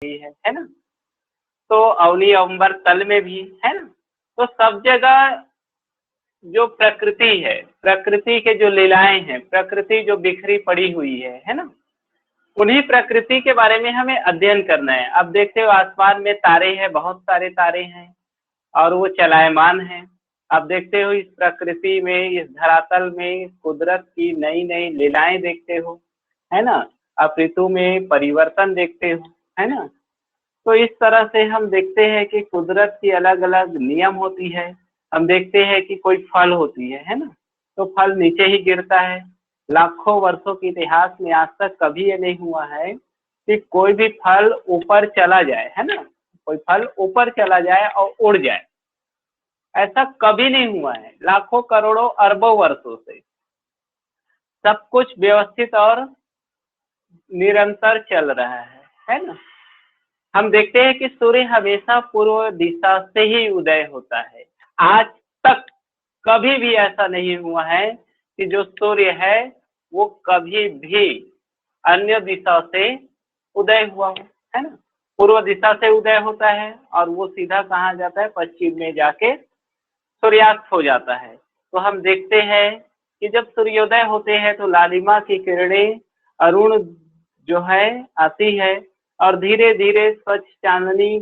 है ना। तो अवनी अंबर तल में भी है ना। तो सब जगह जो प्रकृति है, प्रकृति के जो लीलाएं हैं, प्रकृति जो बिखरी पड़ी हुई है ना, उन्हीं प्रकृति के बारे में हमें अध्ययन करना है। अब देखते हो आसमान में तारे हैं, बहुत सारे तारे हैं और वो चलायमान हैं। अब देखते हो इस प्रकृति में, इस धरातल में कुदरत की नई नई लीलाएं देखते हो, है ना। अब ऋतु में परिवर्तन देखते हो, है ना। तो इस तरह से हम देखते हैं कि कुदरत की अलग अलग नियम होती है। हम देखते हैं कि कोई फल होती है ना, तो फल नीचे ही गिरता है। लाखों वर्षों के इतिहास में आज तक कभी ये नहीं हुआ है कि कोई भी फल ऊपर चला जाए, है ना, कोई फल ऊपर चला जाए और उड़ जाए, ऐसा कभी नहीं हुआ है। लाखों करोड़ों अरबों वर्षों से सब कुछ व्यवस्थित और निरंतर चल रहा है ना। हम देखते हैं कि सूर्य हमेशा पूर्व दिशा से ही उदय होता है। आज तक कभी भी ऐसा नहीं हुआ है कि जो सूर्य है वो कभी भी अन्य दिशा से उदय हुआ हो, है ना। पूर्व दिशा से उदय होता है और वो सीधा कहाँ जाता है, पश्चिम में जाके सूर्यास्त हो जाता है। तो हम देखते हैं कि जब सूर्योदय होते हैं तो लालिमा की किरणें अरुण जो है आती है और धीरे धीरे स्वच्छ चांदनी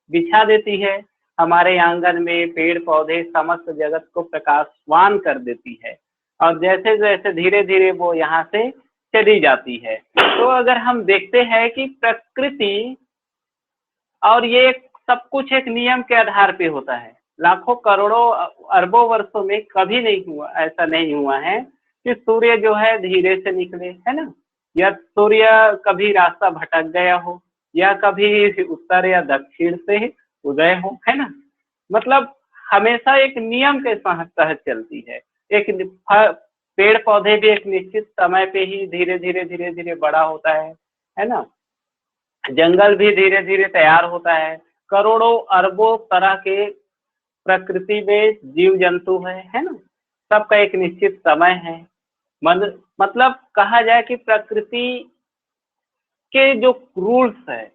बिछा देती है हमारे आंगन में। पेड़ पौधे समस्त जगत को प्रकाशवान कर देती है और जैसे जैसे धीरे धीरे वो यहाँ से चली जाती है। तो अगर हम देखते हैं कि प्रकृति और ये सब कुछ एक नियम के आधार पे होता है। लाखों करोड़ों अरबों वर्षों में कभी नहीं हुआ, ऐसा नहीं हुआ है कि सूर्य जो है धीरे से निकले, है ना, या सूर्य कभी रास्ता भटक गया हो या कभी उत्तर या दक्षिण से उदय हो, है ना। मतलब हमेशा एक नियम के तहत चलती है। एक पेड़ पौधे भी एक निश्चित समय पे ही धीरे धीरे बड़ा होता है ना। जंगल भी धीरे धीरे तैयार होता है। करोड़ों अरबों तरह के प्रकृति में जीव जंतु है ना। सबका एक निश्चित समय है। मतलब कहा जाए कि प्रकृति के जो रूल्स है,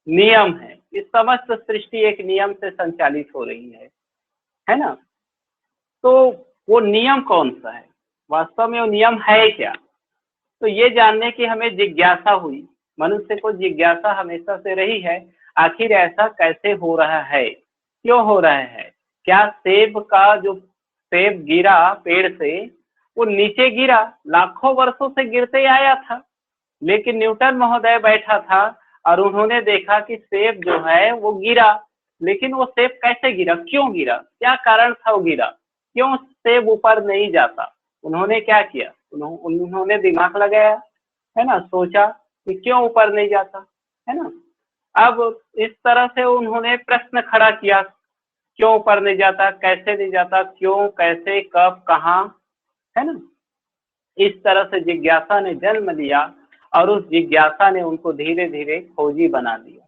नियम है, इस समस्त सृष्टि एक नियम से संचालित हो रही है ना। तो वो नियम कौन सा है, वास्तव में वो नियम है क्या, तो ये जानने की हमें जिज्ञासा हुई। मनुष्य को जिज्ञासा हमेशा से रही है, आखिर ऐसा कैसे हो रहा है, क्यों हो रहा है। क्या सेब का जो सेब गिरा पेड़ से, वो नीचे गिरा, लाखों वर्षों से गिरते आया था, लेकिन न्यूटन महोदय बैठा था और उन्होंने देखा कि सेब जो है वो गिरा, लेकिन वो सेब कैसे गिरा, क्यों गिरा, क्या कारण था वो गिरा, क्यों सेब ऊपर नहीं जाता। उन्होंने क्या किया, उन्होंने दिमाग लगाया, है ना, सोचा कि क्यों ऊपर नहीं जाता, है ना। अब इस तरह से उन्होंने प्रश्न खड़ा किया, क्यों ऊपर नहीं जाता, कैसे नहीं जाता, क्यों, कैसे, कब, कहाँ, है ना। इस तरह से जिज्ञासा ने जन्म लिया और उस जिज्ञासा ने उनको धीरे धीरे खोजी बना दिया।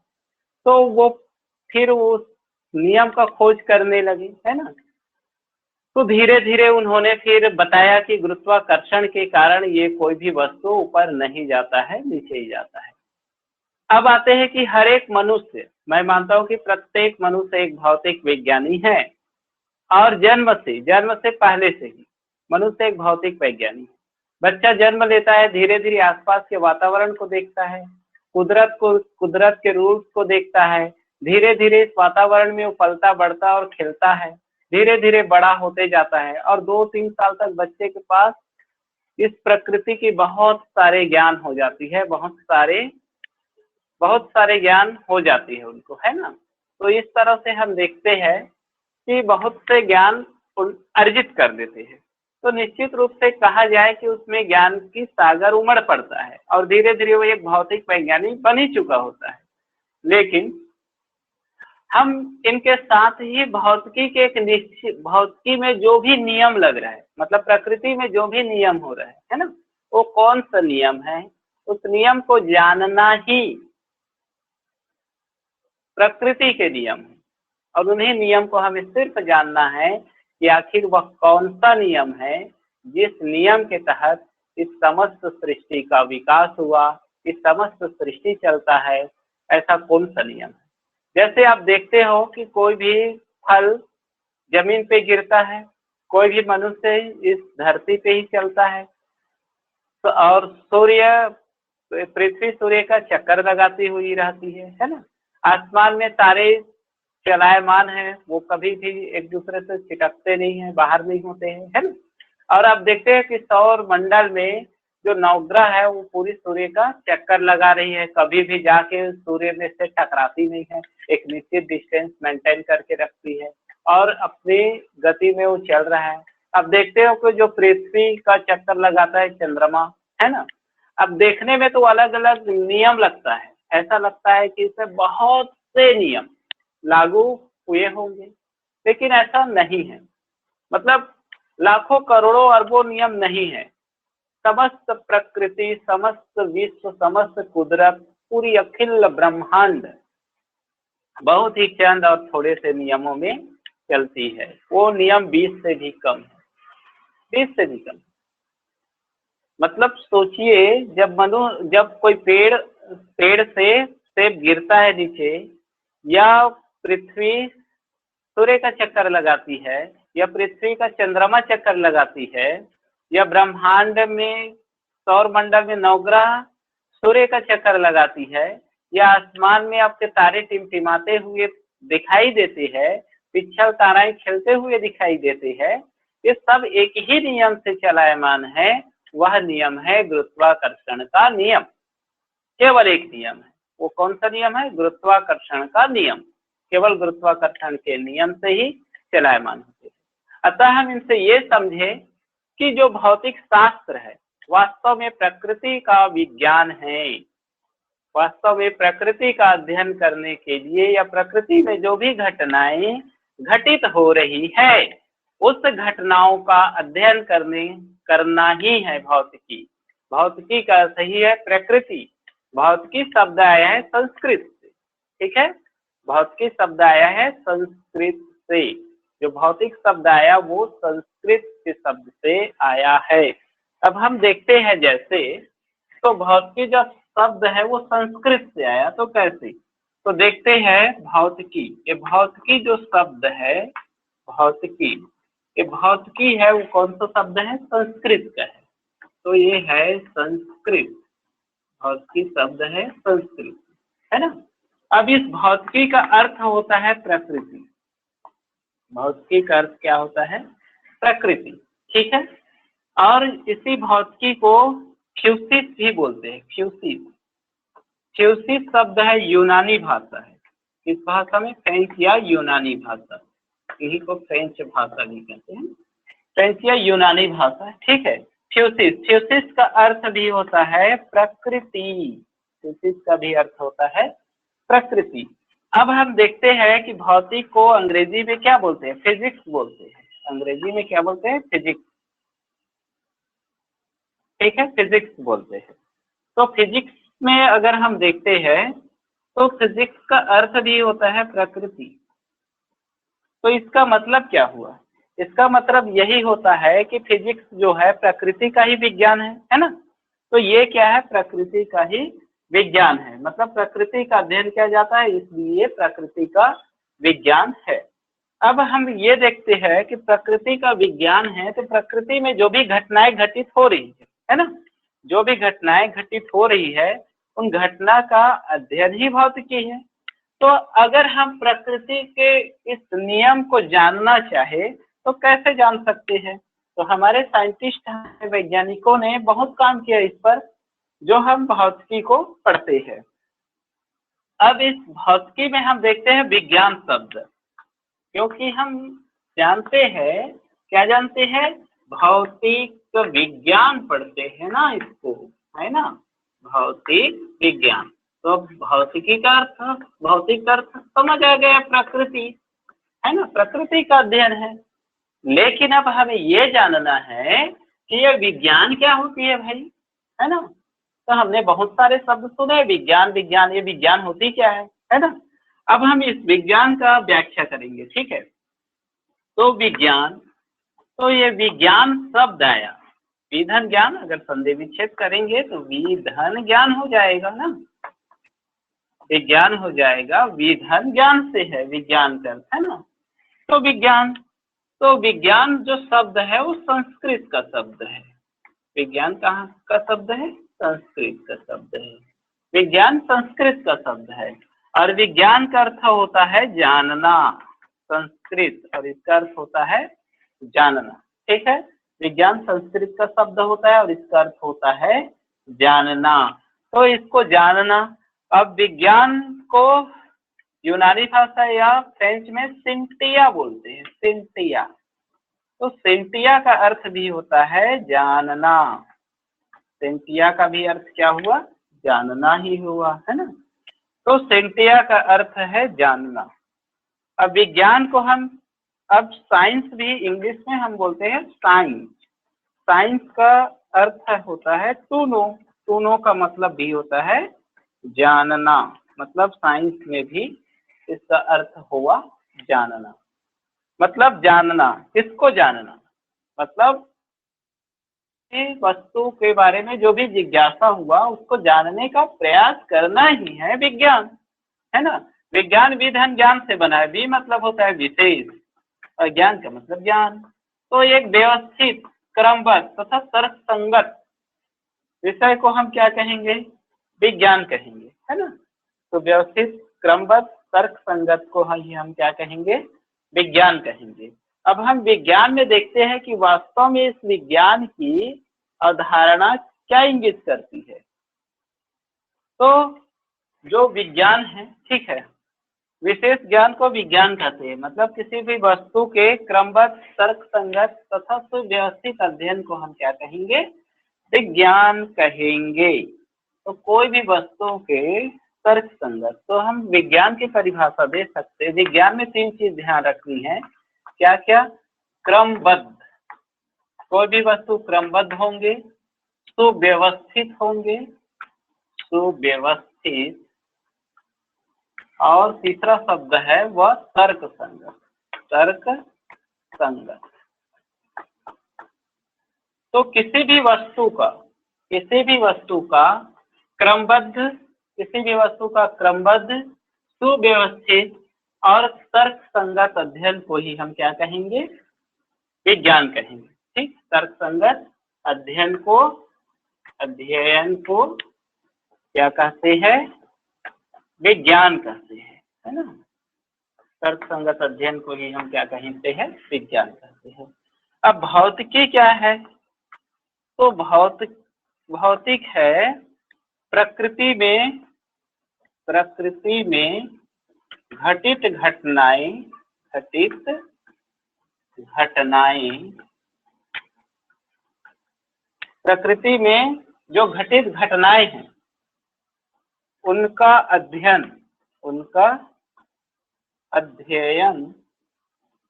तो वो फिर उस नियम का खोज करने लगी, है ना। तो धीरे धीरे उन्होंने फिर बताया कि गुरुत्वाकर्षण के कारण ये कोई भी वस्तु ऊपर नहीं जाता है, नीचे ही जाता है। अब आते हैं कि हर एक मनुष्य, मैं मानता हूँ कि प्रत्येक मनुष्य एक भौतिक विज्ञानी है और जन्म से पहले से ही मनुष्य एक भौतिक वैज्ञानिक है। बच्चा जन्म लेता है, धीरे धीरे आसपास के वातावरण को देखता है, कुदरत के रूल्स को देखता है, धीरे धीरे इस वातावरण में वो पलता बढ़ता और खिलता है, धीरे धीरे बड़ा होते जाता है और 2-3 साल तक बच्चे के पास इस प्रकृति की बहुत सारे ज्ञान हो जाती है, बहुत सारे ज्ञान हो जाती है उनको, है ना। तो इस तरह से हम देखते हैं कि बहुत से ज्ञान अर्जित कर देते हैं। तो निश्चित रूप से कहा जाए कि उसमें ज्ञान की सागर उमड़ पड़ता है और धीरे धीरे वो एक भौतिक वैज्ञानिक बन ही चुका होता है। लेकिन हम इनके साथ ही भौतिकी के एक निश्चित, भौतिकी में जो भी नियम लग रहा है, मतलब प्रकृति में जो भी नियम हो रहा है ना, वो कौन सा नियम है, उस नियम को जानना ही प्रकृति के नियम है। और उन्हीं नियम को हमें सिर्फ जानना है कि आखिर वह कौन सा नियम है जिस नियम के तहत इस समस्त सृष्टि का विकास हुआ, इस समस्त सृष्टि चलता है, ऐसा कौन सा नियम है? जैसे आप देखते हो कि कोई भी फल जमीन पे गिरता है, कोई भी मनुष्य इस धरती पे ही चलता है, तो और सूर्य, पृथ्वी सूर्य का चक्कर लगाती हुई रहती है ना। आसमान में तारे चलायमान है, वो कभी भी एक दूसरे से चिटकते नहीं है, बाहर नहीं होते हैं, है ना। और आप देखते हैं कि सौर मंडल में जो नवग्रह है वो पूरी सूर्य का चक्कर लगा रही है, कभी भी जाके सूर्य में से टकराती नहीं है, एक निश्चित डिस्टेंस मेंटेन करके रखती है और अपनी गति में वो चल रहा है। अब देखते हो कि जो पृथ्वी का चक्कर लगाता है चंद्रमा, है ना, अब देखने में तो अलग अलग नियम लगता है, ऐसा लगता है कि इसमें बहुत से नियम लागू हुए होंगे, लेकिन ऐसा नहीं है। मतलब लाखों करोड़ों अरबों नियम नहीं है। समस्त प्रकृति, समस्त विश्व, समस्त कुदरत, पूरी अखिल ब्रह्मांड बहुत ही चंद और थोड़े से नियमों में चलती है। वो नियम 20 से भी कम है, 20 से भी कम। मतलब सोचिए, जब कोई पेड़ से सेब गिरता है नीचे, या पृथ्वी सूर्य का चक्कर लगाती है, या पृथ्वी का चंद्रमा चक्कर लगाती है, या ब्रह्मांड में सौर मंडल में नवग्रह सूर्य का चक्कर लगाती है, या आसमान में आपके तारे टिमटिमाते हुए दिखाई देते हैं, पिछल ताराएं खेलते हुए दिखाई देते हैं, ये सब एक ही नियम से चलायमान है। वह नियम है गुरुत्वाकर्षण का नियम। केवल एक नियम है। वो कौन सा नियम है? गुरुत्वाकर्षण का नियम। केवल गुरुत्वाकर्षण के नियम से ही चलायमान होते हैं। अतः हम इनसे ये समझे कि जो भौतिक शास्त्र है वास्तव में प्रकृति का विज्ञान है। वास्तव में प्रकृति का अध्ययन करने के लिए, या प्रकृति में जो भी घटनाएं घटित हो रही है, उस घटनाओं का अध्ययन करना ही है भौतिकी। भौतिकी का अर्थ ही है प्रकृति। भौतिकी शब्द आया है संस्कृत से, ठीक है। भौतिकी शब्द आया है संस्कृत से। जो भौतिक शब्द आया वो संस्कृत के शब्द से आया है। अब हम देखते हैं, जैसे तो भौतिकी जो शब्द है वो संस्कृत से आया, तो कैसे? तो देखते हैं भौतिकी। ये भौतिकी जो शब्द है, भौतिकी, ये भौतिकी है वो कौन सा शब्द है? संस्कृत का है। तो ये है संस्कृत। भौतिकी शब्द है संस्कृत, है ना। अब इस भौतिकी का अर्थ होता है प्रकृति। भौतिकी का अर्थ क्या होता है? प्रकृति, ठीक है। और इसी भौतिकी को फ्यूसिस भी बोलते हैं। फ्यूसिस, फ्यूसिस शब्द है यूनानी भाषा है। किस भाषा में? फ्रेंच या यूनानी भाषा, यही को फ्रेंच भाषा भी कहते हैं। फ्रेंच या यूनानी भाषा, ठीक है। फ्यूसिस, फ्यूसिस का अर्थ भी होता है प्रकृति। फ्यूसिस का भी अर्थ होता है प्रकृति। अब हम देखते हैं कि भौतिक को अंग्रेजी में क्या बोलते हैं? फिजिक्स बोलते हैं। अंग्रेजी में क्या बोलते हैं? फिजिक्स, ठीक है, फिजिक्स बोलते हैं। तो फिजिक्स में अगर हम देखते हैं तो फिजिक्स का अर्थ भी होता है प्रकृति। तो इसका मतलब क्या हुआ? इसका मतलब यही होता है कि फिजिक्स जो है प्रकृति का ही विज्ञान है ना। तो ये क्या है? प्रकृति का ही विज्ञान है। मतलब प्रकृति का अध्ययन किया जाता है, इसलिए प्रकृति का विज्ञान है। अब हम ये देखते हैं कि प्रकृति का विज्ञान है, तो प्रकृति में जो भी घटनाएं घटित हो रही है ना, जो भी घटनाएं घटित हो रही है, उन घटना का अध्ययन ही भौतिकी है। तो अगर हम प्रकृति के इस नियम को जानना चाहे तो कैसे जान सकते हैं? तो हमारे साइंटिस्ट, वैज्ञानिकों ने बहुत काम किया इस पर, जो हम भौतिकी को पढ़ते हैं। अब इस भौतिकी में हम देखते हैं विज्ञान शब्द, क्योंकि हम जानते हैं, क्या जानते हैं? भौतिक विज्ञान पढ़ते हैं ना इसको, है ना, भौतिक विज्ञान। तो भौतिकी का अर्थ, भौतिक अर्थ समझ आ गया, प्रकृति, है ना, प्रकृति का अध्ययन है। लेकिन अब हमें ये जानना है कि ये विज्ञान क्या होती है भाई, है ना। तो हमने बहुत सारे शब्द सुने, विज्ञान विज्ञान, ये विज्ञान होती क्या है ना। अब हम इस विज्ञान का व्याख्या करेंगे, ठीक है। तो विज्ञान, तो ये विज्ञान शब्द आया, विधन ज्ञान, अगर संधि विच्छेद करेंगे तो विधन ज्ञान हो जाएगा ना। विज्ञान हो जाएगा विधन ज्ञान से है, विज्ञान का अर्थ है ना। तो विज्ञान, तो विज्ञान जो शब्द है वो संस्कृत का शब्द है। विज्ञान कहाँ का शब्द है? संस्कृत का शब्द है। विज्ञान संस्कृत का शब्द है और विज्ञान का अर्थ होता है जानना, संस्कृत, और इसका अर्थ होता है जानना। ठीक है, विज्ञान संस्कृत का शब्द होता है और इसका अर्थ होता है जानना। तो इसको जानना, अब विज्ञान को यूनानी भाषा या फ्रेंच में सिंटिया बोलते हैं, सिंटिया। तो सेंटिया का अर्थ भी होता है जानना। सेंटिया का भी अर्थ क्या हुआ? जानना ही हुआ, है ना। तो सेंटिया का अर्थ है जानना। अब विज्ञान को हम, अब साइंस भी इंग्लिश में हम बोलते हैं साइंस। साइंस का अर्थ होता है टू नो। टू नो का मतलब भी होता है जानना, मतलब साइंस में भी इसका अर्थ हुआ जानना। मतलब जानना, किसको जानना? मतलब वस्तु के बारे में जो भी जिज्ञासा हुआ उसको जानने का प्रयास करना ही है विज्ञान, है ना। विज्ञान विधन ज्ञान से बना है। वि मतलब होता है विशेष और ज्ञान का मतलब ज्ञान। तो एक व्यवस्थित, क्रमबद्ध तथा तर्क संगत विषय को हम क्या कहेंगे? विज्ञान कहेंगे, है ना। तो व्यवस्थित, क्रमबद्ध, तर्क संगत को हम क्या कहेंगे? विज्ञान कहेंगे। अब हम विज्ञान में देखते हैं कि वास्तव में इस विज्ञान की अवधारणा क्या इंगित करती है। तो जो विज्ञान है, ठीक है, विशेष ज्ञान को विज्ञान कहते हैं। मतलब किसी भी वस्तु के क्रमबद्ध, तर्क संगत तथा सुव्यवस्थित अध्ययन को हम क्या कहेंगे? विज्ञान कहेंगे। तो कोई भी वस्तु के तर्क संगत, तो हम विज्ञान की परिभाषा दे सकते हैं। विज्ञान में 3 चीज ध्यान रखनी है। क्या क्या? क्रमबद्ध, कोई भी वस्तु क्रमबद्ध होंगे, सुव्यवस्थित होंगे, सुव्यवस्थित, और तीसरा शब्द है वह तर्क संगत, तर्क संगत। तो किसी भी वस्तु का क्रमबद्ध, किसी भी वस्तु का क्रमबद्ध, सुव्यवस्थित और तर्क संगत अध्ययन को ही हम क्या कहेंगे? विज्ञान कहेंगे। ठीक, तर्क संगत अध्ययन को क्या कहते हैं? विज्ञान कहते हैं, है ना। तर्क संगत अध्ययन को ही हम क्या कहते हैं? विज्ञान कहते हैं। अब भौतिकी क्या है? तो भौतिक है प्रकृति में घटित घटनाएं, प्रकृति में जो घटित घटनाएं हैं उनका अध्ययन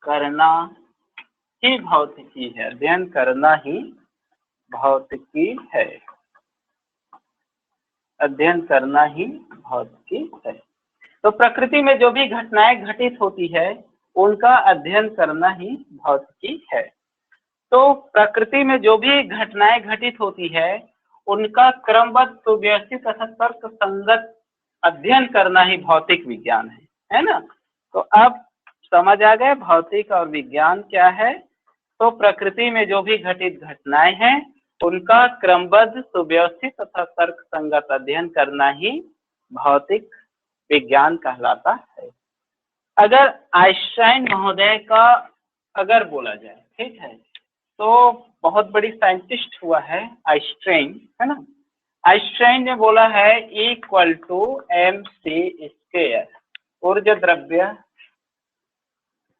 करना ही भौतिकी है। अध्ययन करना ही भौतिकी है। अध्ययन करना ही भौतिकी है। तो प्रकृति में जो भी घटनाएं घटित होती है उनका अध्ययन करना ही भौतिकी है। तो प्रकृति में जो भी घटनाएं घटित होती है उनका क्रमबद्ध, सुव्यवस्थित तथा तर्क संगत अध्ययन करना ही भौतिक विज्ञान है ना। तो अब समझ आ गए भौतिक और विज्ञान क्या है। तो प्रकृति में जो भी घटित घटनाएं हैं उनका क्रमबद्ध, सुव्यवस्थित तथा तर्क संगत अध्ययन करना ही भौतिक विज्ञान कहलाता है। अगर आइंस्टाइन महोदय का अगर बोला जाए, ठीक है, तो बहुत बड़ी साइंटिस्ट हुआ है आइंस्टाइन, है ना। आइंस्टाइन ने बोला है E=mc², ऊर्जा द्रव्य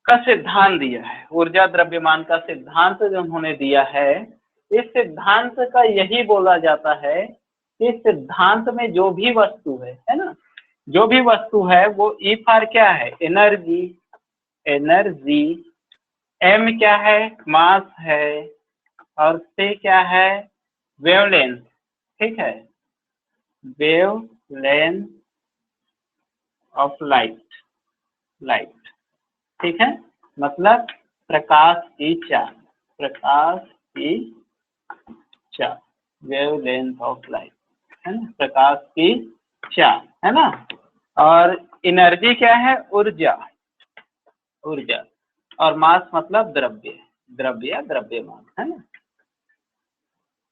का सिद्धांत दिया है। ऊर्जा द्रव्यमान का सिद्धांत जो उन्होंने दिया है, इस सिद्धांत का यही बोला जाता है कि इस सिद्धांत में जो भी वस्तु है ना, जो भी वस्तु है वो E फॉर क्या है? एनर्जी, M क्या है? मास है, और C क्या है? वेवलेंथ, ठीक है, वेवलेंथ ऑफ लाइट, ठीक है, मतलब प्रकाश की चाल, वेवलेंथ ऑफ लाइट, है ना, प्रकाश की चाल, है ना। और एनर्जी क्या है? ऊर्जा, ऊर्जा। और मास मतलब द्रव्य, द्रव्य या द्रव्यमान, है ना।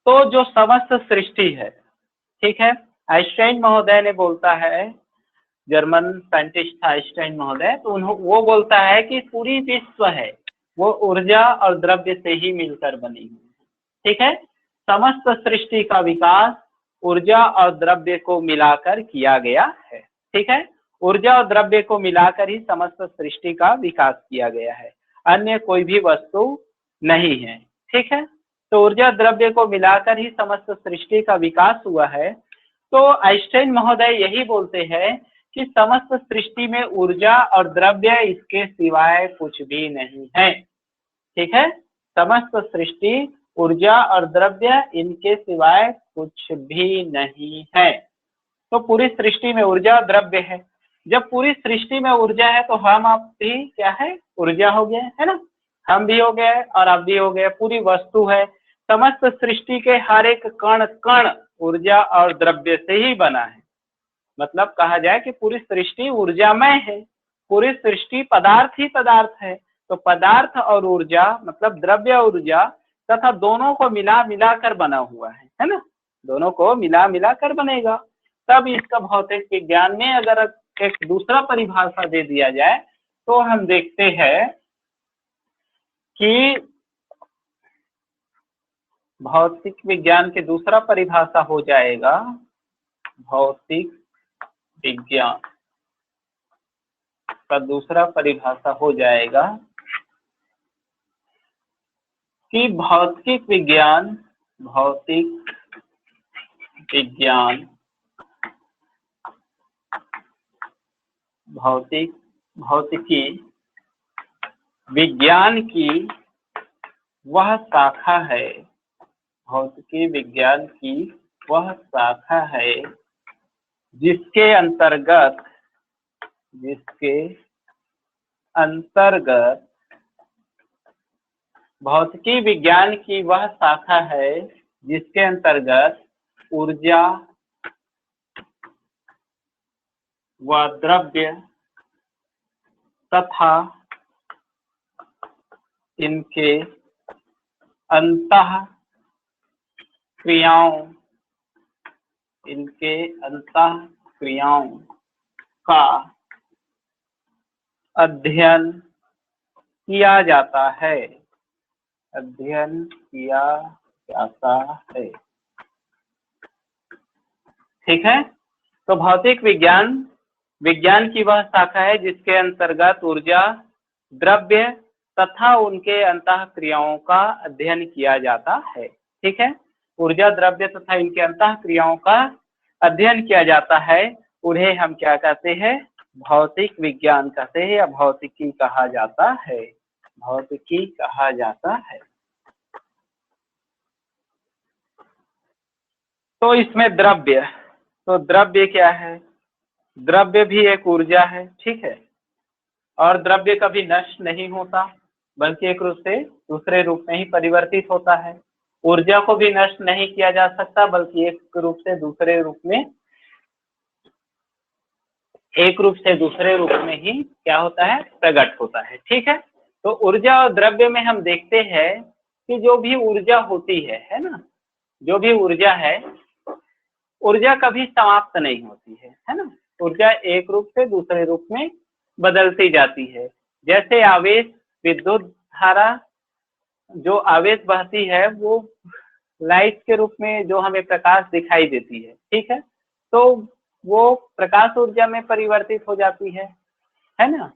तो जो समस्त सृष्टि है, ठीक है, आइंस्टाइन महोदय ने बोलता है, जर्मन साइंटिस्ट आइंस्टाइन महोदय, तो वो बोलता है कि पूरी विश्व है वो ऊर्जा और द्रव्य से ही मिलकर बनी हुई है, ठीक है। समस्त सृष्टि का विकास ऊर्जा और द्रव्य को मिलाकर किया गया है, ठीक है। ऊर्जा और द्रव्य को मिलाकर ही समस्त सृष्टि का विकास किया गया है, अन्य कोई भी वस्तु नहीं है, ठीक है। तो ऊर्जा द्रव्य को मिलाकर ही समस्त सृष्टि का विकास हुआ है। तो आइंस्टाइन महोदय यही बोलते हैं कि समस्त सृष्टि में ऊर्जा और द्रव्य इसके सिवाय कुछ भी नहीं है, ठीक है। समस्त सृष्टि ऊर्जा और द्रव्य इनके सिवाय कुछ भी नहीं है। तो पूरी सृष्टि में ऊर्जा द्रव्य है। जब पूरी सृष्टि में ऊर्जा है तो हम आप भी क्या है? ऊर्जा हो गए, है ना। हम भी हो गए और आप भी हो गए, पूरी वस्तु है। समस्त सृष्टि के हर एक कण कण ऊर्जा और द्रव्य से ही बना है। मतलब कहा जाए कि पूरी सृष्टि ऊर्जामय है, पूरी सृष्टि पदार्थ ही पदार्थ है। तो पदार्थ और ऊर्जा मतलब द्रव्य ऊर्जा तथा दोनों को मिला मिलाकर बना हुआ है ना। दोनों को मिला मिलाकर बनेगा, तब इसका भौतिक विज्ञान में अगर एक दूसरा परिभाषा दे दिया जाए तो हम देखते हैं कि भौतिक विज्ञान के दूसरा परिभाषा हो जाएगा भौतिक विज्ञान का दूसरा परिभाषा हो जाएगा कि भौतिक विज्ञान भौतिकी विज्ञान की वह शाखा है, भौतिकी विज्ञान की वह शाखा है जिसके अंतर्गत भौतिकी विज्ञान की वह शाखा है जिसके अंतर्गत ऊर्जा व द्रव्य तथा इनके अंतः क्रियाओं का अध्ययन किया जाता है, ठीक है। तो भौतिक विज्ञान की वह शाखा है जिसके अंतर्गत ऊर्जा, द्रव्य तथा उनके अंतः क्रियाओं का अध्ययन किया जाता है, ठीक है। ऊर्जा, द्रव्य तथा इनके अंतः क्रियाओं का अध्ययन किया जाता है, उन्हें हम क्या कहते हैं? भौतिक विज्ञान कहते हैं या भौतिकी कहा जाता है, भौतिकी कहा जाता है। तो इसमें द्रव्य, तो द्रव्य क्या है? द्रव्य भी एक ऊर्जा है, ठीक है। और द्रव्य कभी नष्ट नहीं होता बल्कि एक रूप से दूसरे रूप में ही परिवर्तित होता है। ऊर्जा को भी नष्ट नहीं किया जा सकता बल्कि एक रूप से दूसरे रूप में ही क्या होता है? प्रकट होता है, ठीक है। तो ऊर्जा और द्रव्य में हम देखते हैं कि जो भी ऊर्जा होती है ना, जो भी ऊर्जा है, ऊर्जा कभी समाप्त नहीं होती है ना। ऊर्जा एक रूप से दूसरे रूप में बदलती जाती है। जैसे आवेश, विद्युत धारा, जो आवेश बहती है वो लाइट के रूप में जो हमें प्रकाश दिखाई देती है, ठीक है, तो वो प्रकाश ऊर्जा में परिवर्तित हो जाती है ना।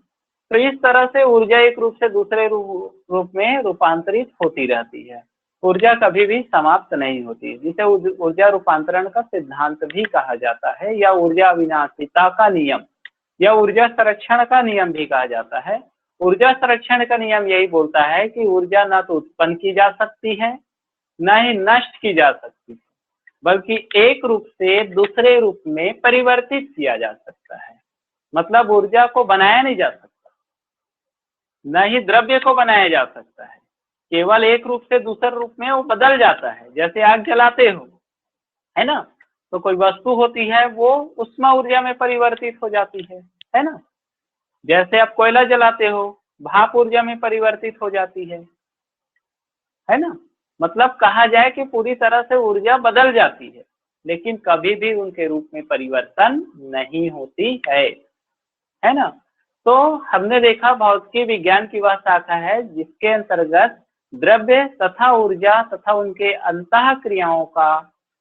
तो इस तरह से ऊर्जा एक रूप से दूसरे रूप में रूपांतरित होती रहती है। ऊर्जा कभी भी समाप्त नहीं होती, जिसे ऊर्जा रूपांतरण का सिद्धांत भी कहा जाता है या ऊर्जा अविनाशिता का नियम या ऊर्जा संरक्षण का नियम भी कहा जाता है। ऊर्जा संरक्षण का नियम यही बोलता है कि ऊर्जा न तो उत्पन्न की जा सकती है न ही नष्ट की जा सकती है, बल्कि एक रूप से दूसरे रूप में परिवर्तित किया जा सकता है। मतलब ऊर्जा को बनाया नहीं जा सकता, न ही द्रव्य को बनाया जा सकता है, केवल एक रूप से दूसरे रूप में वो बदल जाता है। जैसे आग जलाते हो, है ना, तो कोई वस्तु होती है वो उष्मा ऊर्जा में परिवर्तित हो जाती है ना। जैसे आप कोयला जलाते हो, भाप ऊर्जा में परिवर्तित हो जाती है ना। मतलब कहा जाए कि पूरी तरह से ऊर्जा बदल जाती है, लेकिन कभी भी उनके रूप में परिवर्तन नहीं होती है ना। तो हमने देखा भौतिकी विज्ञान की वह शाखा है जिसके अंतर्गत द्रव्य तथा ऊर्जा तथा उनके अंतः क्रियाओं का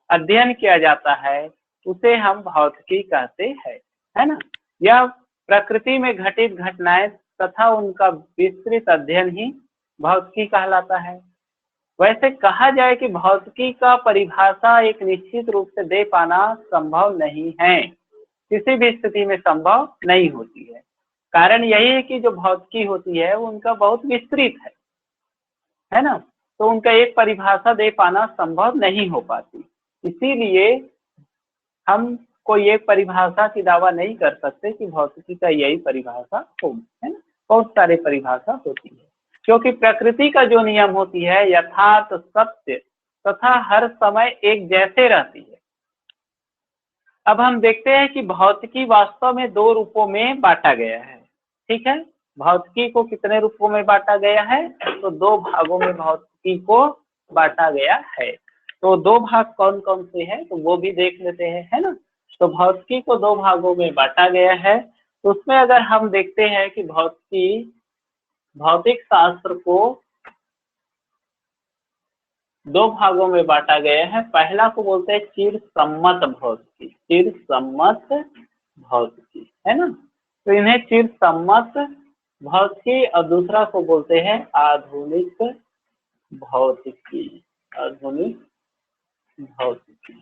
अध्ययन किया जाता है, उसे हम भौतिकी कहते हैं, है ना। यह प्रकृति में घटित घटनाएं तथा उनका विस्तृत अध्ययन ही भौतिकी कहलाता है। वैसे कहा जाए कि भौतिकी का परिभाषा एक निश्चित रूप से दे पाना संभव नहीं है, किसी भी स्थिति में संभव नहीं होती है। कारण यही है कि जो भौतिकी होती है उनका बहुत विस्तृत है ना। तो उनका एक परिभाषा दे पाना संभव नहीं हो पाती, इसीलिए हम कोई एक परिभाषा की दावा नहीं कर सकते कि भौतिकी का यही परिभाषा होगी, है ना। बहुत सारे परिभाषा होती है, क्योंकि प्रकृति का जो नियम होती है यथार्थ सत्य तथा हर समय एक जैसे रहती है। अब हम देखते हैं कि भौतिकी वास्तव में दो रूपों में बांटा गया है, ठीक है। भौतिकी को कितने रूपों में बांटा गया है, तो दो भागों में भौतिकी को बांटा गया है। तो दो भाग कौन कौन से हैं, तो वो भी देख लेते हैं, है ना। तो भौतिकी को दो भागों में बांटा गया है। तो उसमें अगर हम देखते हैं कि भौतिक शास्त्र को दो भागों में बांटा गया है। पहला को बोलते हैं चिर सम्मत भौतिकी, चिर सम्मत भौतिकी, है ना। तो इन्हें चिर सम्मत भौतिकी और दूसरा को बोलते हैं आधुनिक भौतिकी, आधुनिक भौतिकी।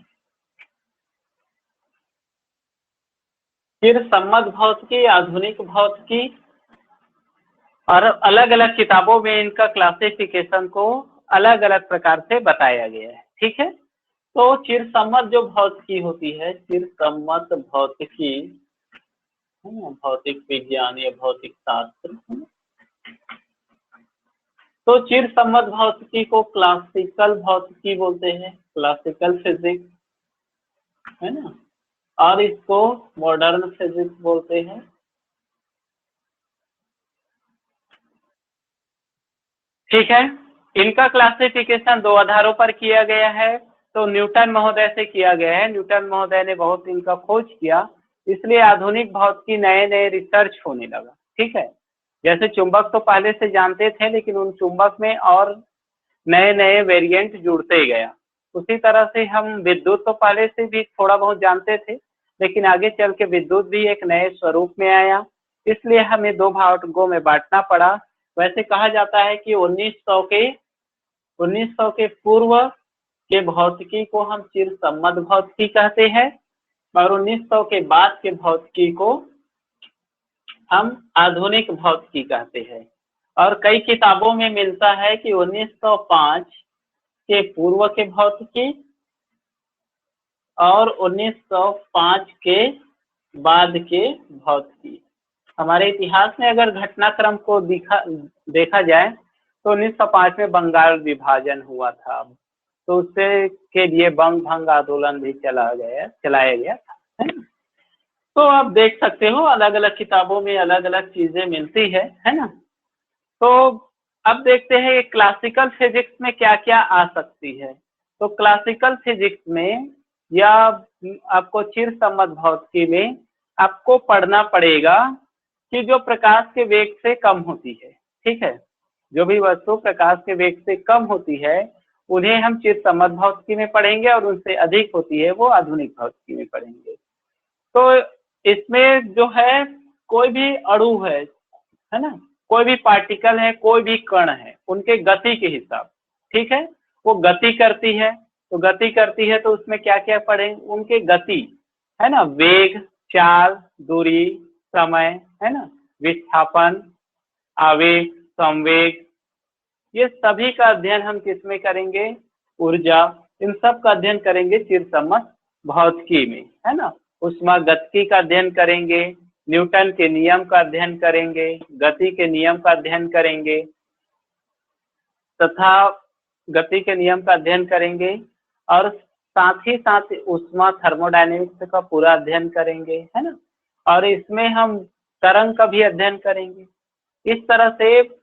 चिर सम्मत भौतिकी, आधुनिक भौतिकी, और अलग अलग किताबों में इनका क्लासिफिकेशन को अलग अलग प्रकार से बताया गया है, ठीक है। तो चिर सम्मत जो भौतिकी होती है, चिर सम्मत भौतिकी, भौतिक विज्ञान या भौतिक शास्त्र, तो चिर सम्मत भौतिकी को क्लासिकल भौतिकी बोलते हैं, क्लासिकल फिजिक्स, है ना। और इसको मॉडर्न फिजिक्स बोलते हैं। ठीक है, इनका क्लासिफिकेशन दो आधारों पर किया गया है। तो न्यूटन महोदय से किया गया है, न्यूटन महोदय ने बहुत इनका खोज किया, इसलिए आधुनिक भौतिकी नए नए रिसर्च होने लगा, ठीक है। जैसे चुंबक तो पहले से जानते थे, लेकिन उन चुंबक में और नए नए वेरिएंट जुड़ते गया। उसी तरह से हम विद्युत तो पहले से भी थोड़ा बहुत जानते थे, लेकिन आगे चल के विद्युत भी एक नए स्वरूप में आया, इसलिए हमें दो भागों में बांटना पड़ा। वैसे कहा जाता है कि 1900 के पूर्व के भौतिकी को हम चिर सम्मत भौतिकी कहते हैं, और 1900 के बाद के भौतिकी को हम आधुनिक भौतिकी कहते हैं। और कई किताबों में मिलता है कि 1905 के पूर्व के भौतिकी और 1905 के बाद के भौतिकी। हमारे इतिहास में अगर घटनाक्रम को देखा जाए तो 1905 में बंगाल विभाजन हुआ था, तो उससे के लिए बंग भंग आंदोलन भी चलाया गया था, है ना। तो आप देख सकते हो अलग अलग किताबों में अलग अलग चीजें मिलती है ना। तो अब देखते हैं क्लासिकल फिजिक्स में क्या क्या आ सकती है। तो क्लासिकल फिजिक्स में या आपको चिर सम्मत भौतिकी में आपको पढ़ना पड़ेगा कि जो प्रकाश के वेग से कम होती है, ठीक है, जो भी वस्तु प्रकाश के वेग से कम होती है उन्हें हम चिर सम्मत भौतिकी में पढ़ेंगे, और उनसे अधिक होती है वो आधुनिक भौतिकी में पढ़ेंगे। तो इसमें जो है कोई भी अणु है ना, कोई भी पार्टिकल है, कोई भी कण है, उनके गति के हिसाब, ठीक है, वो गति करती है। तो गति करती है तो उसमें क्या क्या पढ़ेंगे, उनके गति, है ना, वेग, चाल, दूरी, समय, है ना, विस्थापन, आवेग, संवेग, ये सभी का अध्ययन हम किसमें करेंगे, ऊर्जा, इन सब का अध्ययन करेंगे चिर सम्मत भौतिकी में, है ना। ऊष्मागतिकी का अध्ययन करेंगे, न्यूटन के नियम का अध्ययन करेंगे, गति के नियम का अध्ययन करेंगे तथा गति के नियम का अध्ययन करेंगे, और साथ ही साथ ऊष्मा थर्मोडायनेमिक्स का पूरा अध्ययन करेंगे, है ना। और इसमें हम तरंग का भी अध्ययन करेंगे। इस तरह से